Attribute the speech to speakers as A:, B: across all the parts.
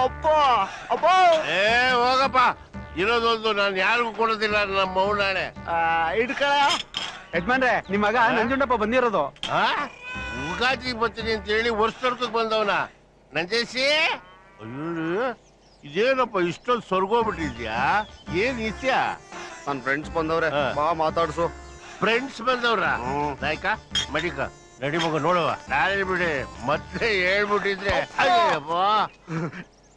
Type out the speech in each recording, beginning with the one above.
A: ಅಪ್ಪ ಅಪ್ಪ
B: ಹೋಗಪ್ಪ ಇರೋದೊಂದು ನಾನು ಯಾರಿಗೂ ಕೊಡೋದಿಲ್ಲ ನಮ್ಮ ಮೌನಾಳೆ
A: ಇಟ್ಕಳ ಯಜಮಾನ್ರೆ ನಿಮ್ ಮಗ ನಂಜುಂಡಪ್ಪ ಬಂದಿರೋದು
B: ಉಗಾದಿ ಬರ್ತೀನಿ ಅಂತ ಹೇಳಿ ವರ್ಷಕ್ಕೆ ಬಂದವನ ನಂಜೇಸಿ ಅಯ್ಯೋ ಇದೇನಪ್ಪ ಇಷ್ಟೊಂದು ಸ್ವರ್ಗೋಗ್ಬಿಟ್ಟಿದ್ಯಾ ಏನ್ ಇತ್ಯ
A: ನನ್ ಫ್ರೆಂಡ್ಸ್ ಬಂದವ್ರೆ ಬಾ ಮಾತಾಡ್ಸು
B: ಫ್ರೆಂಡ್ಸ್ ಬಂದವ್ರ ನಾಯ್ಕ ಮಡಿಕ ನಡಿ ಮಗ ನೋಡುವ ನಾಳೆ ಬಿಡಿ ಮತ್ತೆ ಹೇಳ್ಬಿಟ್ಟಿದ್ರೆ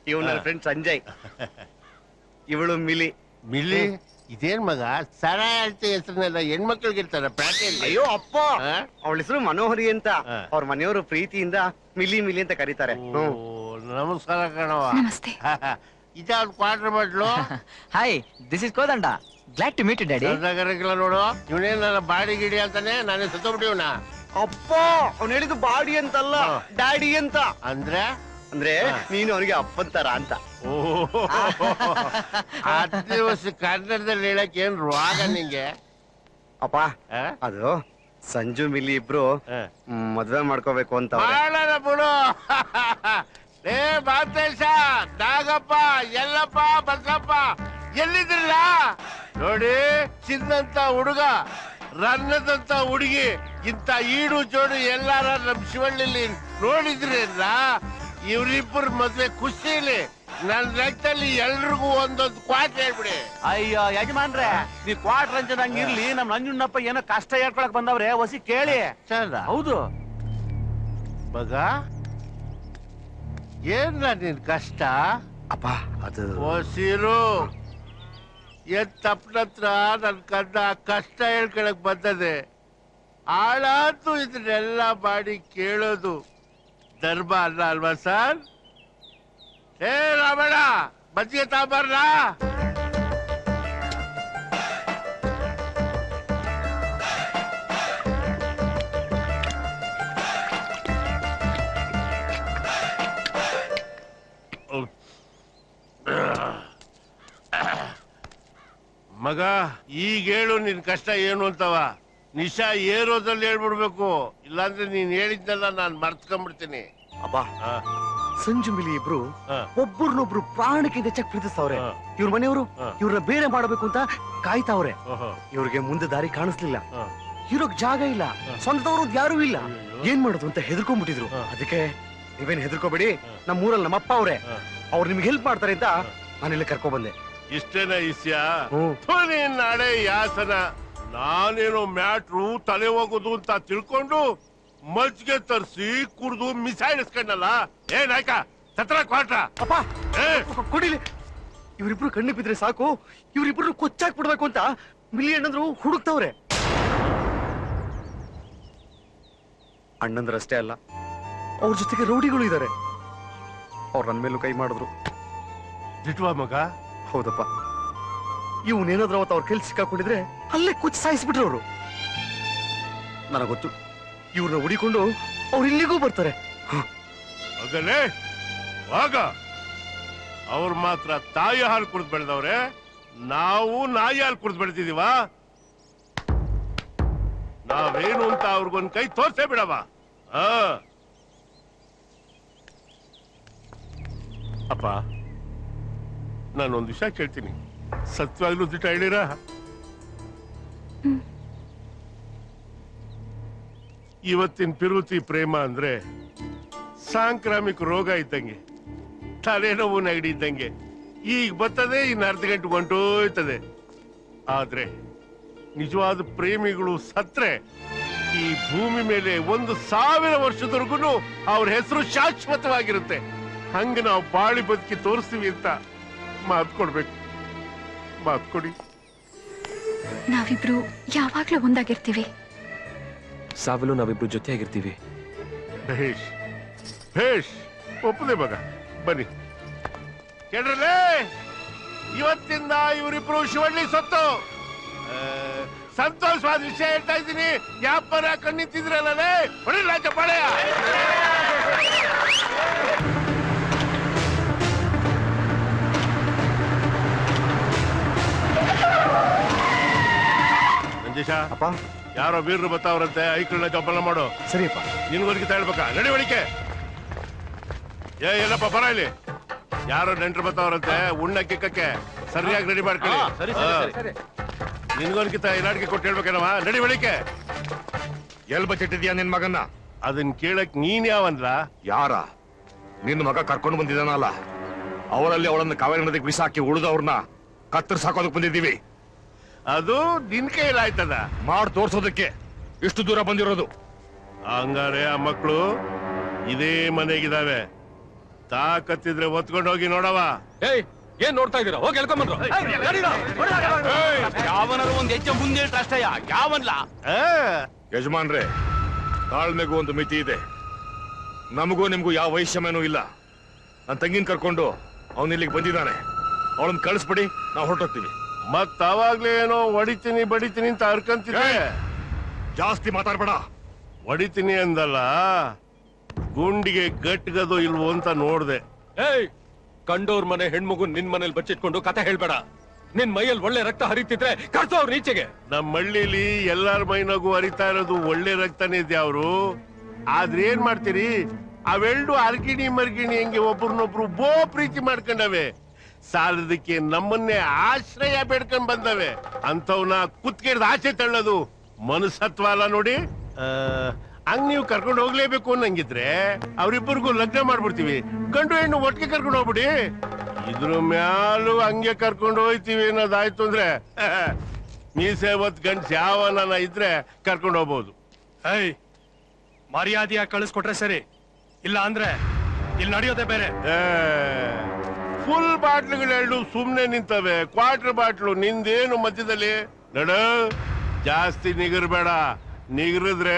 A: ಇವ್ ನನ್ನ ಫ್ರೆಂಡ್ ಸಂಜಯ್ ಇವಳು ಮಿಲಿ
B: ಮಿಲಿ ಇದೇನ್ ಮಗ ಸರ ಹೇಳ್ತಿ ಹೆಸರನ್ನೆಲ್ಲ ಹೆಣ್ಮಕ್ಳಿಗೆ ಇರ್ತಾರ ಪ್ಯಾಟೆಯಲ್ಲಿ
A: ಅಯ್ಯೋ ಅಪ್ಪ ಅವಳ ಹೆಸರು ಮನೋಹರಿ ಅಂತ ಅವ್ರ ಮನೆಯವರು ಪ್ರೀತಿಯಿಂದ ಮಿಲಿ ಮಿಲಿ ಅಂತ ಕರೀತಾರೆ
B: ನಮಸ್ಕಾರ ಕಣವ ಇದಾವ್ ಕ್ವಾರ್ಟರ್ ಮಾಡ್ಲು
C: hi this is Kodanda glad to meet you daddy
B: ಕರಗಿಲ್ಲ ನೋಡು ಇವನೇನ್ ನನ್ನ ಬಾಡಿ ಗಿಡಿ ಅಂತಾನೆ ನಾನೇ ಸತ್ತೋಗ್ಬಿಟ್ಟಿವನ
A: ಅಪ್ಪ ಅವ್ನು ಹೇಳಿದ್ದು ಬಾಡಿ ಅಂತಲ್ಲ ಡ್ಯಾಡಿ ಅಂತ
B: ಅಂದ್ರೆ
A: ಅಂದ್ರೆ ನೀನು ಅವನಿಗೆ ಅಪ್ಪಂತರ ಅಂತ
B: ದಿವಸ ಕನ್ನಡದಲ್ಲಿ ಹೇಳಕ್ ಏನ್ ರೋಗ ನಿಂಗೆ
A: ಅಪ್ಪ ಅದು ಸಂಜು ಮಿಲಿ ಇಬ್ರು ಮದ್ವೆ ಮಾಡ್ಕೋಬೇಕು ಅಂತ
B: ಮಾಡೋಣ ಬಿಡು ಏ ಮಾತೇಶ ನಾಗಪ್ಪ ಎಲ್ಲಪ್ಪ ಬಸಪ್ಪ ಎಲ್ಲಿದ್ರಲ್ಲ ನೋಡಿ ಚಿನ್ನಂತ ಹುಡುಗ ರನ್ನದಂತ ಹುಡುಗಿ ಇಂತ ಈಡು ಜೋಡು ಎಲ್ಲಾರ ನಮ್ ಶಿವಳ್ಳಿ ನೋಡಿದ್ರೇನ ಇವ್ರಿಬ್ಬರು ಮದ್ವೆ ಖುಷಿಲಿ ನನ್ ಲೆಕ್ಕದಲ್ಲಿ ಎಲ್ರಿಗೂ ಒಂದೊಂದು ಕ್ವಾಟ್ ಹೇಳ್ಬಿಡಿ
D: ಅಯ್ಯೋ ಯಜಮಾನ್ರೆ ನೀ ಕ್ವಾಟ್ರ್ ಅಂಚದಂಗ ಇರ್ಲಿ ನಮ್ ನಂಜುಣ್ಣಪ್ಪ ಏನೋ ಕಷ್ಟ ಹೇಳ್ಕೊಳಕ್ ಬಂದವ್ರೆ ಹೊಸಿ ಕೇಳಿ ಹೌದು
B: ಮಗ ಏನ್ ನಿನ್ ಕಷ್ಟ
A: ಅಪ್ಪ ಅದು
B: ಹೊಸಿರು ತಪ್ಪನತ್ರ ನನ್ ಕಂದ ಕಷ್ಟ ಹೇಳ್ಕೊಳಕ್ ಬಂದದೆ ಆಳಾತು ಇದನ್ನೆಲ್ಲ ಮಾಡಿ ಕೇಳೋದು ಧರ್ಮ ಅಲ್ಲ ಅಲ್ವಾ ಸರ್ ಏ ರಾಮಣ್ಣ ಮಜ್ಜಿಗೆ ತಾಂಬರ್ಲಾ ಮಗ ಈಗ ಹೇಳು ನಿನ್ ಕಷ್ಟ ಏನು ಅಂತವ ನಿಶಾ ಏರೋದಲ್ಲಿ ಹೇಳ್ಬಿಡ್ಬೇಕು ಇಲ್ಲಾಂದ್ರೆ ನೀನ್ ಹೇಳಿದ್ದೆಲ್ಲ ನಾನ್ ಮರ್ತ್ಕೊಂಡ್ಬಿಡ್ತೀನಿ
A: ಅಬ್ಬಾ ಸಂಜು ಮಿಲಿ ಇಬ್ರು ಒಬ್ಬರನ್ನೊಬ್ರು ಪ್ರಾಣಕ್ಕಿಂತ ಹೆಚ್ಚಾಗಿ ಪ್ರೀತಿಸ್ತವ್ರೆ ಇವ್ರ ಮನೆಯವರು ಇವ್ರನ್ನ ಬೇರೆ ಮಾಡಬೇಕು ಅಂತ ಕಾಯ್ತಾವ್ರೆ ಇವ್ರಿಗೆ ಮುಂದೆ ದಾರಿ ಕಾಣಿಸ್ಲಿಲ್ಲ ಇರೋಕ್ ಜಾಗ ಇಲ್ಲ ಸ್ವಂತದವ್ರು ಯಾರು ಇಲ್ಲ ಏನ್ ಮಾಡೋದು ಅಂತ ಹೆದರ್ಕೊಂಡ್ಬಿಟ್ಟಿದ್ರು ಅದಕ್ಕೆ ನೀವೇನ್ ಹೆದರ್ಕೋಬೇಡಿ ನಮ್ಮ ಊರಲ್ಲಿ ನಮ್ಮಪ್ಪ ಅವ್ರೆ ಅವ್ರು ನಿಮ್ಗೆ ಹೆಲ್ಪ್ ಮಾಡ್ತಾರೆ ಅಂತ ನಾನಿಲ್ಲಿ ಕರ್ಕೊ ಬಂದೆ
B: ಇಷ್ಟೇನ ಇಸ್ಯಾ ನಾಳೆ ಯಾಸನ ನಾನೇನೋ ಮ್ಯಾಟ್ರು ತಲೆ ಹೋಗೋದು ಅಂತ ತಿಳ್ಕೊಂಡು ಮಜ್ಜಿಗೆ ತರಿಸಿ ಕುಡ್ದು ಮಿಸಾಯಿಸ್ಕೊಂಡಲ್ಲ ಏನಾಯ್ಕ ಸತ್ರ ಕ್ವಾಟ್ರ
A: ಅಪ್ಪ ಕುಡಿಲಿ ಇವ್ರಿಬ್ರು ಕಣ್ಣು ಬಿದ್ರೆ ಸಾಕು ಇವ್ರಿಬ್ರು ಕೊಚ್ಚಾಕ್ ಬಿಡ್ಬೇಕು ಅಂತ ಮಿಲಿ ಅಣ್ಣಂದ್ರು ಹುಡುಕ್ತವ್ರೆ ಅಣ್ಣಂದ್ರಷ್ಟೇ ಅಲ್ಲ ಅವ್ರ ಜೊತೆಗೆ ರೌಡಿಗಳು ಇದಾರೆ ಅವ್ರ ನನ್ ಮೇಲೂ ಕೈ ಮಾಡಿದ್ರು
B: ದಿಟ್ವಾ ಮಗ
A: ಹೌದಪ್ಪ ಇವನೇನಾದ್ರೂ ಅವತ್ತು ಅವ್ರ ಕೆಲ್ಸ ಸಿಕ್ಕಾಕೊಂಡಿದ್ರೆ ಅಲ್ಲೇ ಕುಚ್ಚಿ ಸಾಯಿಸ್ಬಿಟ್ರು ಅವರು ನನಗೊತ್ತು ಇವ್ರನ್ನ ಹುಡಿಕೊಂಡು ಅವ್ರು ಇಲ್ಲಿಗೂ ಬರ್ತಾರೆ
B: ಮಗನೇ ಆಗ ಅವ್ರು ಮಾತ್ರ ತಾಯಿ ಹಾಲು ಕುಡಿದು ಬೆಳೆದವ್ರೆ ನಾವು ನಾಯಿ ಹಾಲು ಕುಡಿದು ಬೆಳೆದಿದೀವ ನಾವೇನು ಅಂತ ಅವ್ರಿಗೊಂದ್ ಕೈ ತೋರ್ಸೇ ಬಿಡವ ಅಪ್ಪ ನಾನೊಂದು ವಿಷಯ ಕೇಳ್ತೀನಿ ಸತ್ವಾಗ್ಲೂ ದಿಟ್ಟ ಹೇಳಿರ ಇವತ್ತಿನ ಪಿರುತಿ ಪ್ರೇಮ ಅಂದ್ರೆ ಸಾಂಕ್ರಾಮಿಕ ರೋಗ ಇದ್ದಂಗೆ ತಲೆನೋವು ನೆಗಡಿ ಇದ್ದಂಗೆ ಈಗ ಬರ್ತದೆ ಇನ್ನು ಅರ್ಧ ಗಂಟೆ ಹೊಂಟೋಯ್ತದೆ ಆದ್ರೆ ನಿಜವಾದ ಪ್ರೇಮಿಗಳು ಸತ್ರೆ ಈ ಭೂಮಿ ಮೇಲೆ 1000 ವರ್ಷದವರೆಗೂ ಅವ್ರ ಹೆಸರು ಶಾಶ್ವತವಾಗಿರುತ್ತೆ ಹಂಗ ನಾವು ಬಾಳಿ ಬದುಕಿ ತೋರಿಸ್ತೀವಿ ಅಂತ ಮಾತು ಕೊಡ್ಬೇಕು ಮಾತು ಕೊಡಿ
E: ನಾವಿಬ್ರು ಯಾವಾಗ್ಲೂ ಒಂದಾಗಿರ್ತೀವಿ
F: ಸಾವಲು ನಾವಿಬ್ರು ಜೊತೆಯಾಗಿರ್ತೀವಿ
B: ಭೇಷ್ ಭೇಷ್ ಒಪ್ಪದೆ ಮಗ ಬನ್ನಿ ಕೇಳ್ರಲ್ಲೇ ಇವತ್ತಿಂದ ಇವರಿಬ್ರು ಶಿವಳ್ಳಿ ಸತ್ತು ಸಂತೋಷವಾದ ವಿಷಯ ಹೇಳ್ತಾ ಇದ್ದೀನಿ ಯಾಪರ ಕಣ್ಣಿತ್ತಿದ್ರಲ್ಲೇ ಹೊಡಿಲ್ಲ ಚಪ್ಪಾಳೆಯ ನಂಜೇಶ
A: ಅಪ್ಪ
B: ಯಾರೋ ವೀರರು ಬರ್ತಾವ್ರಂತೆ ಐಕ್ಳನ್ನ ಜೋಪಾನ ಮಾಡು
A: ಸರಿಯಪ್ಪ
B: ನಿನ್ಗೋರ್ಗಿತ ಹೇಳ್ಬೇಕಾ ನಡಿ ಒಳಿಕೆ ಎಲ್ಲಪ್ಪ ಬರ ಇಲ್ಲಿ ಯಾರೋ ನೆಂಟ್ರು ಬರ್ತಾವ್ರಂತೆ ಉಣ್ಣ ಕಿಕ್ಕಕ್ಕೆ ಸರಿಯಾಗಿ ರೆಡಿ ಮಾಡ್ಕೊಳ್ಳಿ.
D: ಸರಿ ಸರಿ
B: ನಿನ್ಗೊಂದ್ಕಿತ ಇರಾಡಿಗೆ ಕೊಟ್ಟು ಹೇಳ್ಬೇಕೇನವ? ನಡಿ ಬೆಳಿಗ್ಗೆ.
G: ಎಲ್ ಬಚ್ಚಿಟ್ಟಿದ್ಯಾ ನಿನ್ ಮಗನ್ನ?
B: ಅದನ್ ಕೇಳಕ್ ನೀನ್ ಯಾವನ್ಲ?
G: ಯಾರ? ನಿನ್ನ ಮಗ ಕರ್ಕೊಂಡು ಬಂದಿದ್ದಾನಲ್ಲ, ಅವರಲ್ಲಿ ಅವಳನ್ನ ಕಾವೇರಿ ನದಿಗೆ ಬಿಸಾಕಿ ಉಳಿದವ್ರನ್ನ ಕತ್ತರಿಸಾಕೋದಕ್ ಬಂದಿದ್ದೀವಿ.
B: ಅದು ನಿನ್ ಕೈಲಿ ಆಯ್ತದ?
G: ಮಾಡ್ ತೋರ್ಸೋದಕ್ಕೆ ಇಷ್ಟು ದೂರ ಬಂದಿರೋದು.
B: ಹಂಗಾರೆ ಆ ಮಕ್ಳು ಇದೇ ಮನೆಗಿದಾವೆ. ತಾಕತ್ತಿದ್ರೆ ಒತ್ಕೊಂಡು ಹೋಗಿ ನೋಡವ.
F: ಏಯ್ ಏನ್ ನೋಡ್ತಾ ಇದೀರಾ? ಹೋಗಿ ಹೇಳ್ಕೊಂಬಂದ್ರು.
D: ಯಾವನಾರು ಒಂದ್ ಹೆಜ್ಜೆ ಮುಂದೆ ಇಟ್ರೆ ಅಷ್ಟಯ್ಯ. ಯಾವನ್ಲ?
G: ಯಜಮಾನ್ರೆ, ತಾಳ್ಮೆಗೂ ಒಂದು ಮಿತಿ ಇದೆ. ನಮಗೂ ನಿಮ್ಗೂ ಯಾವ ವೈಷಮ್ಯನೂ ಇಲ್ಲ. ನನ್ನ ತಂಗಿನ ಕರ್ಕೊಂಡು ಅವನ್ ಇಲ್ಲಿಗೆ ಬಂದಿದ್ದಾನೆ. ಅವಳನ್ನ ಕಳಿಸ್ಬಿಡಿ, ನಾವು ಹೊರಟೋಗ್ತೀವಿ.
B: ಮತ್ ಅವಾಗ್ಲೇ ಏನೋ ಹೊಡಿತೀನಿ ಬಡಿತೀನಿ ಅಂತ ಅರ್ಕಂತಿದ್ದೆ.
G: ಜಾಸ್ತಿ ಮಾತಾಡ್ಬೇಡ.
B: ಹೊಡಿತೀನಿ ಅಂದಲ್ಲ, ಗುಂಡಿಗೆ ಗಟ್ಗದು ಇಲ್ವೋ ಅಂತ ನೋಡ್ದೆ.
F: ಏಯ್ ಕಂಡೋರ್ ಮನೆ ಹೆಣ್ಮಗು ನಿನ್ ಮನೇಲಿ ಬಚ್ಚಿಟ್ಕೊಂಡು ಕತೆ ಹೇಳ್ಬೇಡ. ನಿನ್ ಮೈಯಲ್ಲಿ ಒಳ್ಳೆ ರಕ್ತ ಹರಿತಿದ್ರೆ ಕರ್ಸೋರ್ ನೀಚೆಗೆ.
B: ನಮ್ ಹಳ್ಳಿಲಿ ಎಲ್ಲಾರ ಮೈನಾಗೂ ಹರಿತಾ ಇರೋದು ಒಳ್ಳೆ ರಕ್ತನೇ ಇದ್ಯಾವ್ರು. ಆದ್ರೆ ಏನ್ ಮಾಡ್ತೀರಿ, ಅವೆರಡು ಅರ್ಗಿಣಿ ಮರ್ಗಿಣಿ ಹೆಂಗೆ ಒಬ್ರನ್ನೊಬ್ರು ಬೋ ಪ್ರೀತಿ ಮಾಡ್ಕೊಂಡವೆ. ಸಾಲದಕ್ಕೆ ನಮ್ಮನ್ನೇ ಆಶ್ರಯ ಬೇಡ್ಕೊಂಡ್ ಬಂದವೆ. ಅಂತವ್ನ ಕುತ್ಕೆಡ್ದು ಆಚೆ ತಳ್ಳೋದು ಮನಸತ್ವ ಅಲ್ಲ ನೋಡಿ. ಹಂಗ್ ನೀವು ಕರ್ಕೊಂಡು ಹೋಗ್ಲೇಬೇಕು ಅನ್ನಂಗಿದ್ರೆ ಅವ್ರಿಬ್ಬರಿಗೂ ಲಗ್ನ ಮಾಡ್ಬಿಡ್ತೀವಿ. ಗಂಡು ಹೆಣ್ಣು ಒಟ್ಟಿಗೆ ಕರ್ಕೊಂಡು ಹೋಗ್ಬಿಡಿ. ಇದ್ರ ಮ್ಯಾಲೂ ಹಂಗೆ ಕರ್ಕೊಂಡು ಹೋಯ್ತೀವಿ ಅನ್ನೋದಾಯ್ತು ಅಂದ್ರೆ ಮೀಸೆ ಹೊತ್ ಗಂಡ್ಸ್ ಯಾವನ ಇದ್ರೆ ಕರ್ಕೊಂಡು ಹೋಗ್ಬೋದು.
G: ಏಯ್, ಮರ್ಯಾದೆಯಾಗಿ ಕಳಿಸ್ಕೊಟ್ರೆ ಸರಿ, ಇಲ್ಲ ಅಂದ್ರೆ ಇಲ್ಲಿ ನಡೆಯೋದೇ ಬೇರೆ.
B: ಫುಲ್ ಬಾಟ್ಲುಗಳೆರಡು ಸುಮ್ನೆ ನಿಂತವೆ. ಕ್ವಾರ್ಟರ್ ಬಾಟ್ಲು ನಿಂದೇನು ಮಧ್ಯದಲ್ಲಿ ನಡ. ಜಾಸ್ತಿ ನಿಗರ್ಬೇಡ, ನಿಗರಿದ್ರೆ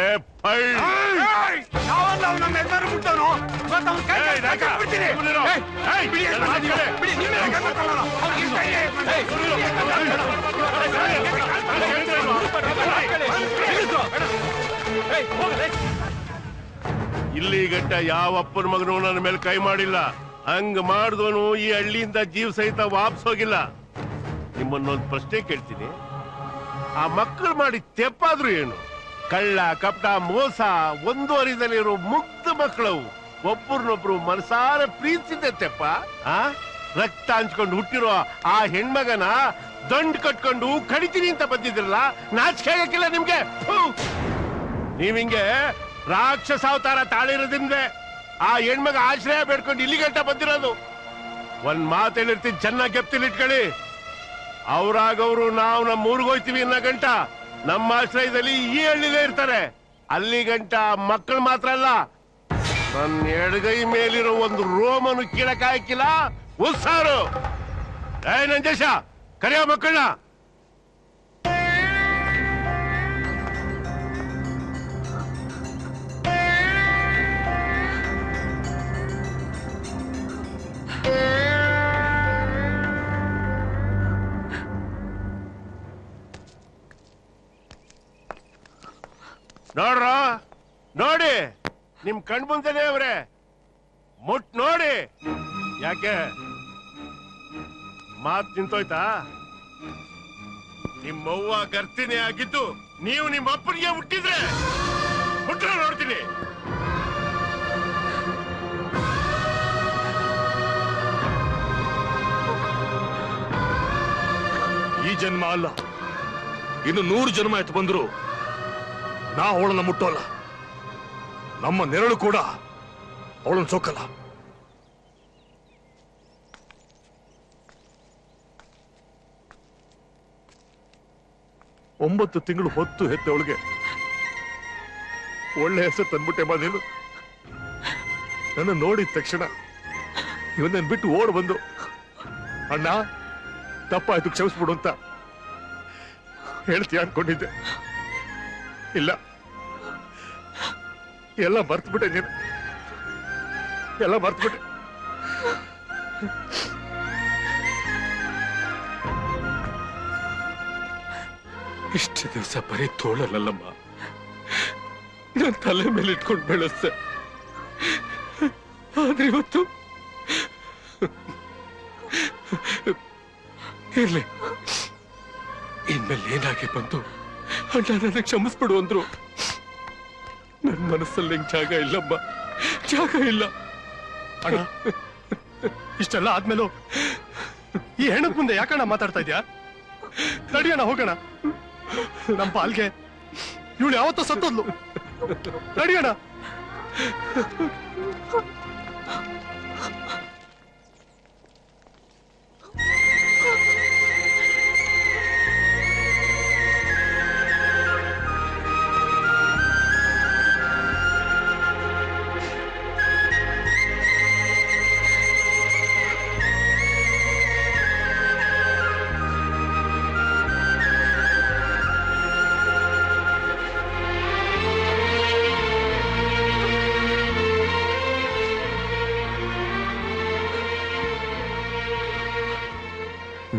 B: ಇಲ್ಲಿ ಗಂಟ ಯಾವ ಅಪ್ಪನ ಮಗನು ನನ್ನ ಮೇಲೆ ಕೈ ಮಾಡಿಲ್ಲ. ಹಂಗ ಮಾಡಿದವನು ಈ ಹಳ್ಳಿಯಿಂದ ಜೀವ ಸಹಿತ ವಾಪಸ್ ಹೋಗಿಲ್ಲ. ನಿಮ್ಮನ್ನೊಂದು ಪ್ರಶ್ನೆ ಕೇಳ್ತೀನಿ, ಆ ಮಕ್ಕಳು ಮಾಡಿ ತೆಪ್ಪಾದ್ರು ಏನು? ಕಳ್ಳ ಕಪಟ ಮೋಸ ಒಂದುವರಿದಲ್ಲಿರೋ ಮುಗ್ಧ ಮಕ್ಕಳವು ಒಬ್ಬರನ್ನೊಬ್ರು ಮನಸಾರ ಪ್ರೀತಿಸಿದ್ದೆ ತೆಪ್ಪ. ರಕ್ತ ಹಂಚ್ಕೊಂಡು ಹುಟ್ಟಿರೋ ಆ ಹೆಣ್ಮಗನ ದಂಡ್ ಕಟ್ಕೊಂಡು ಕಡಿತೀನಿ ಅಂತ ಬಂದಿದ್ರಲ್ಲ, ನಾಚಿಕೆ ಆಗಕ್ಕಿಲ್ಲ ನಿಮ್ಗೆ? ನೀವಿಂಗೆ ರಾಕ್ಷಸ ಅವತಾರ ತಾಳಿರೋದ್ರಿಂದ ಆ ಹೆಣ್ಮಗ ಆಶ್ರಯ ಬೇಡ್ಕೊಂಡು ಇಲ್ಲಿ ಗಂಟ ಬಂದಿರೋದು. ಒಂದ್ ಮಾತು ಹೇಳಿರ್ತೀನಿ, ಚೆನ್ನಾಗಿ ಗೆಪ್ತಿಲ್ ಇಟ್ಕೊಳ್ಳಿ. ಅವ್ರಾಗವ್ರು ನಾವು ನಮ್ಮ ಊರಿಗೆ ಹೋಯ್ತೀವಿ ಅನ್ನೋ ಗಂಟ ನಮ್ಮ ಆಶ್ರಯದಲ್ಲಿ ಈ ಹಳ್ಳಿಲೇ ಇರ್ತಾರೆ. ಅಲ್ಲಿ ಗಂಟ ಮಕ್ಕಳು ಮಾತ್ರ ಅಲ್ಲ, ನನ್ನ ಎಡಗೈ ಮೇಲಿರೋ ಒಂದು ರೋಮನು ಕೀಳಕ್ಕಾಗಿಲ್ಲ. ಉತ್ಸಾರು ನಂಜೇಶ ಕರೆಯೋ ಮಕ್ಕಳನ್ನ. ನೋಡ್ರ ನೋಡಿ, ನಿಮ್ ಕಣ್ ಮುಂದೆನೆ ಅವ್ರೆ. ಮುಟ್ ನೋಡಿ. ಯಾಕೆ ಮಾತ್ ನಿಂತೋಯ್ತಾ? ನಿಮ್ಮವ್ವ ಗರ್ತಿನಿ ಆಗಿದ್ದು ನೀವು ನಿಮ್ಮ ಅಪ್ಪನಿಗೆ ಹುಟ್ಟಿದ್ರೆ ಹುಟ್ರ ನೋಡ್ತೀನಿ.
G: ಈ ಜನ್ಮ ಅಲ್ಲ, ಇನ್ನು 100 ಜನ್ಮ ಎತ್ತು ಬಂದ್ರು ನಾ ಅವಳನ್ನ ಮುಟ್ಟೋಲ್ಲ. ನಮ್ಮ ನೆರಳು ಕೂಡ ಅವಳನ್ನ ಸೋಕಲ್ಲ. 9 ತಿಂಗಳು ಹೊತ್ತು ಹೆತ್ತವಳಿಗೆ ಒಳ್ಳೆ ಹೆಸರು ತಂದ್ಬಿಟ್ಟೆ ಮಾ ನೀನು. ನನ್ನ ನೋಡಿದ ತಕ್ಷಣ ಇವನ್ನ ಬಿಟ್ಟು ಓಡ್ ಬಂದು, ಅಣ್ಣ ತಪ್ಪಾಯ್ತು ಕ್ಷಮಿಸ್ಬಿಡು ಅಂತ ಹೇಳ್ತೀಯ ಅನ್ಕೊಂಡಿದ್ದೆ. ಇಲ್ಲ, ಎಲ್ಲ ಮರ್ತ್ಬಿಟ್ಟೆ ನೀನು, ಎಲ್ಲ ಮರ್ತ್ಬಿಟ್ಟೆ.
F: ಇಷ್ಟು ದಿವಸ ಬರೀ ತೋಳಲ್ಲಮ್ಮ, ನನ್ನ ತಲೆ ಮೇಲೆ ಇಟ್ಕೊಂಡು ಬೆಳೆಸ್ತೆ. ಆದ್ರೆ ಇವತ್ತು ಇರ್ಲಿ, ಇನ್ಮೇಲೆ ಏನಾಗಿ ಬಂತು ಅಣ್ಣ ನನಗೆ ಕ್ಷಮಿಸ್ಬಿಡು ಅಂದ್ರು. ನನ್ನ ಮನಸ್ಸಲ್ಲಿ ಜಾಗ ಇಲ್ಲಮ್ಮ, ಜಾಗ ಇಲ್ಲ.
G: ಅಣ್ಣ
F: ಇಷ್ಟೆಲ್ಲ ಆದ್ಮೇಲೂ ಈ ಹೆಣ್ಣದ ಮುಂದೆ ಯಾಕಣ್ಣ ಮಾತಾಡ್ತಾ ಇದ್ಯಾ? ನಡಿಯೋಣ ಹೋಗೋಣ. ನಮ್ಮ ಪಾಲ್ಗೆ ಇವಳು ಯಾವತ್ತೋ ಸತ್ತೋದ್ಲು. ನಡಿಯೋಣ.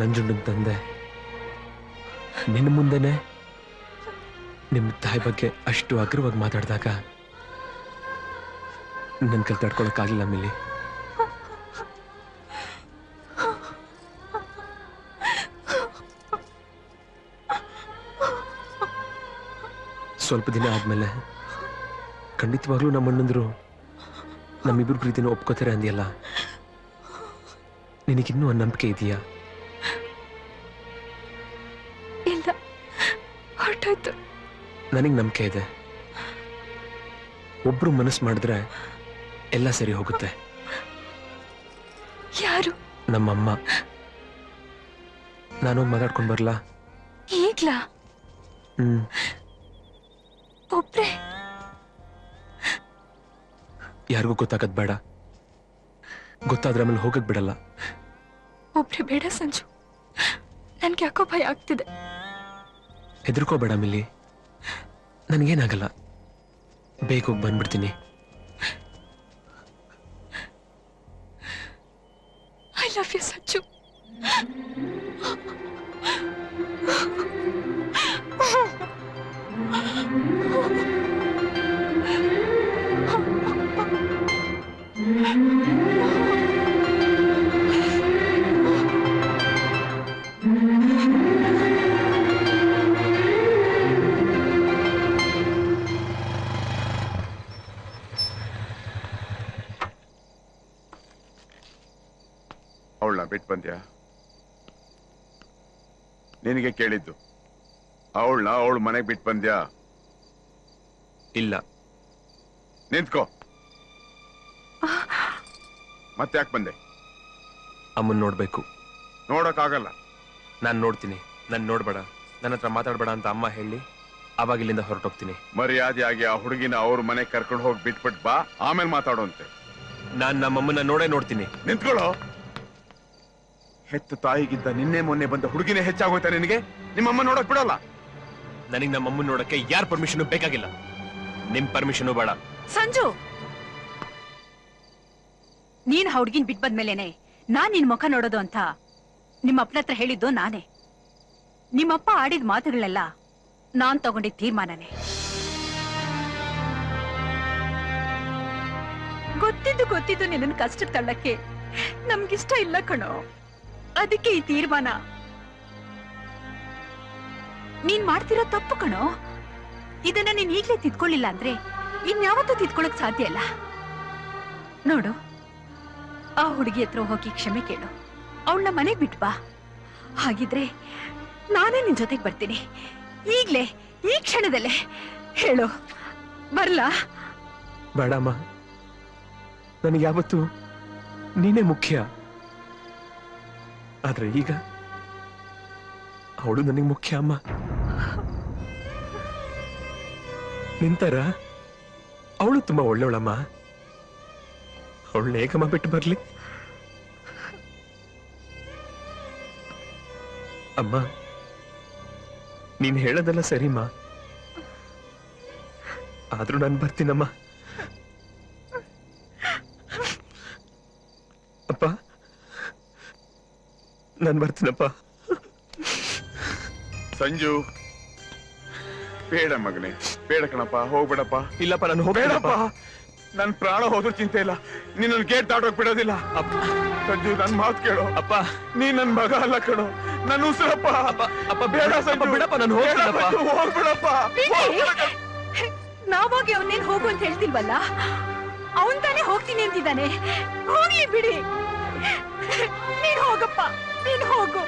H: ನಂಜುಂಡನ್ ತಂದೆ ನಿನ್ನ ಮುಂದೆನೆ ನಿಮ್ಮ ತಾಯಿ ಬಗ್ಗೆ ಅಷ್ಟು ಅಗ್ರವಾಗಿ ಮಾತಾಡಿದಾಗ ನನ್ನ ಕೈ ತಡ್ಕೊಳಕ್ಕಾಗಲಿಲ್ಲ ಮಿಲಿ. ಸ್ವಲ್ಪ ದಿನ ಆದ್ಮೇಲೆ ಖಂಡಿತವಾಗ್ಲೂ ನಮ್ಮಣ್ಣಂದ್ರು ನಮ್ಮಿಬ್ರು ಪ್ರೀತಿನ ಒಪ್ಕೋತಾರೆ ಅಂದಿಯಲ್ಲ, ನಿನಗಿನ್ನೂ ಆ ನಂಬಿಕೆ ಇದೆಯಾ? ನನಗೆ ನಂಬಿಕೆ ಇದೆ. ಒಬ್ರು ಮನಸ್ಸು ಮಾಡಿದ್ರೆ ಎಲ್ಲ ಸರಿ ಹೋಗುತ್ತೆ.
E: ಯಾರು?
H: ನಮ್ಮಮ್ಮ. ನಾನೋಗಿ ಮಾತಾಡ್ಕೊಂಡು ಬರ್ಲಾ?
E: ಈಗ್ಲಾ? ಒಬ್ರೆ?
H: ಯಾರಿಗೂ ಗೊತ್ತಾಗದ್ ಬೇಡ. ಗೊತ್ತಾದ್ರೆ ಆಮೇಲೆ ಹೋಗಕ್ ಬಿಡಲ್ಲ.
E: ಒಬ್ರೆ ಬೇಡ ಸಂಜು, ನನ್ಗೆ ಯಾಕೋ ಭಯ ಆಗ್ತಿದೆ.
H: ಹೆದರ್ಕೋಬೇಡ ಮಿಲ್ಲಿ, ನನಗೇನಾಗಲ್ಲ. ಬೇಗ ಹೋಗಿ ಬಂದ್ಬಿಡ್ತೀನಿ.
E: I love you Sanju.
I: ಅವಳನ್ನ ಬಿಟ್ಟು ಬಂದ್ಯಾ? ನಿನಗೆ ಕೇಳಿದ್ದು. ಅವಳನ್ನ ಅವಳ ಮನೆಗೆ ಬಿಟ್ಟು ಬಂದ್ಯಾ?
H: ಇಲ್ಲ.
I: ನಿಂತ್ಕೋ. ಮತ್ತೆ ಯಾಕೆ ಬಂದೆ?
H: ಅಮ್ಮನ್ ನೋಡ್ಬೇಕು.
I: ನೋಡಕ್ಕಾಗಲ್ಲ.
H: ನಾನ್ ನೋಡ್ತೀನಿ. ನನ್ ನೋಡ್ಬೇಡ, ನನ್ನ ಹತ್ರ ಮಾತಾಡ್ಬೇಡ ಅಂತ ಅಮ್ಮ ಹೇಳಿ ಅವಾಗ ಇಲ್ಲಿಂದ ಹೊರಟೋಗ್ತೀನಿ.
I: ಮರ್ಯಾದೆಯಾಗಿ ಆ ಹುಡುಗಿನ ಅವ್ರ ಮನೆಗೆ ಕರ್ಕೊಂಡು ಹೋಗಿ ಬಿಟ್ಬಿಟ್ ಬಾ, ಆಮೇಲೆ ಮಾತಾಡುವಂತೆ.
H: ನಾನ್ ನಮ್ಮಮ್ಮನ ನೋಡೇ ನೋಡ್ತೀನಿ.
I: ನಿಂತ್ಕೊಳ್ಳೋ. ಹೆತ್ತು ತಾಯಿಗಿಂತ ನಿನ್ನೆ ಮೊನ್ನೆ ಬಂದ ಹುಡುಗಿನೇ ಹೆಚ್ಚಾಗೋಯ್ತಾ ನಿನಗೆ? ನಿಮ್ಮಮ್ಮ ನೋಡಕ್ ಬಿಡಲ್ಲ.
H: ನನಗ್ ನಮ್ಮಮ್ಮನ್ ನೋಡಕ್ಕೆ ಯಾರ ಪರ್ಮಿಷನ್ ಬೇಕಾಗಿಲ್ಲ. ನಿಮ್ ಪರ್ಮಿಷನ್ ಬೇಡ.
J: ಸಂಜು, ನೀನ್ ಹುಡುಗಿನ ಬಿಟ್ ಬಂದ್ಮೇಲೆನೆ ನಾನ್ ನಿನ್ ಮುಖ ನೋಡೋದು ಅಂತ ನಿಮ್ಮ ಅಪ್ಪನ ಹತ್ರ ಹೇಳಿದ್ದು ನಾನೇ. ನಿಮ್ಮಪ್ಪ ಆಡಿದ ಮಾತುಗಳೆಲ್ಲ ನಾನ್ ತಗೊಂಡಿದ್ದ ತೀರ್ಮಾನನೇ. ಗೊತ್ತಿದ್ದು ನಿನ್ನ ಕಷ್ಟಕ್ಕೆ ತಳ್ಳಕ್ಕೆ ನಮ್ಗಿಷ್ಟ ಇಲ್ಲ ಕಣೋ. ಅದಕ್ಕೆ ಈ ತೀರ್ಮಾನ. ನೀನ್ ಮಾಡ್ತಿರೋ ತಪ್ಪು ಕಣೋ. ಇದನ್ನ ನೀನ್ ಈಗ್ಲೇ ತಿದ್ಕೊಳ್ಳಿಲ್ಲ ಅಂದ್ರೆ ಇನ್ಯಾವತ್ತೂ ತಿದ್ಕೊಳಕ್ ಸಾಧ್ಯ ಇಲ್ಲ. ನೋಡು, ಆ ಹುಡುಗಿ ಹತ್ರ ಹೋಗಿ ಕ್ಷಮೆ ಕೇಳು. ಅವಳನ್ನ ಮನೆಗ್ ಬಿಟ್ ಬಾ. ಹಾಗಿದ್ರೆ ನಾನೇ ನಿನ್ ಜೊತೆಗೆ ಬರ್ತೀನಿ. ಈಗ್ಲೇ, ಈ ಕ್ಷಣದಲ್ಲೇ ಹೇಳು. ಬರ್ಲಾ?
H: ಬೇಡಮ್ಮ, ನನಗೆ ಯಾವತ್ತು ನೀನೇ ಮುಖ್ಯ. ಆದ್ರೆ ಈಗ ಅವಳು ನನಗೆ ಮುಖ್ಯ ಅಮ್ಮ. ನಿಂತರ ಅವಳು ತುಂಬಾ ಒಳ್ಳೆಯವಳಮ್ಮ. ಅವಳನ್ನ ಹೇಗಮ್ಮ ಬಿಟ್ಟು ಬರ್ಲಿ? ಅಮ್ಮ, ನೀನ್ ಹೇಳೋದೆಲ್ಲ ಸರಿಮ್ಮ. ಆದ್ರೂ ನಾನು ಬರ್ತೀನಮ್ಮ. ಅಪ್ಪ, ನಾನು ಬರ್ತೀನಪ್ಪ.
I: ಸಂಜು, ಬೇಡ ಮಗನೇ, ಬೇಡ ಕಣಪ್ಪ, ಹೋಗ್ಬೇಡಪ್ಪ.
H: ಇಲ್ಲಪ್ಪ, ನಾನು
I: ಹೋಗ್ಬೇಡಪ್ಪ. ನನ್ ಪ್ರಾಣ ಹೋದ್ರೂ ಚಿಂತೆ ಇಲ್ಲ, ನೀನ್ ನನ್ ಗೇಟ್ ದಾಟೋಕ್ ಬಿಡೋದಿಲ್ಲ. ಸಂಜು, ನನ್ ಮಾತು ಕೇಳೋ.
H: ಅಪ್ಪ,
I: ನೀ ನನ್ ಮಗ ಅಲ್ಲ ಕಣೋ, ನನ್ ಉಸಿರಪ್ಪ.
H: ಅಪ್ಪ ಬೇಡ ಸಂಜು, ಬಿಡಪ್ಪ, ನಾನು
I: ಹೋಗ್ಬಿಡಪ್ಪ.
J: ನಾವಾಗಿ ಅವನೇನ್ ಹೋಗು ಅಂತ ಹೇಳ್ತಿಲ್ವಲ್ಲ, ಅವನ್ ತಾನೇ ಹೋಗ್ತೀನಿ ಅಂತಿದ್ದಾನೆ. ಹೋಗ್ಲಿ ಬಿಡಿ. ನೀನ್ ಹೋಗಪ್ಪ, ನೀನ್ ಹೋಗು.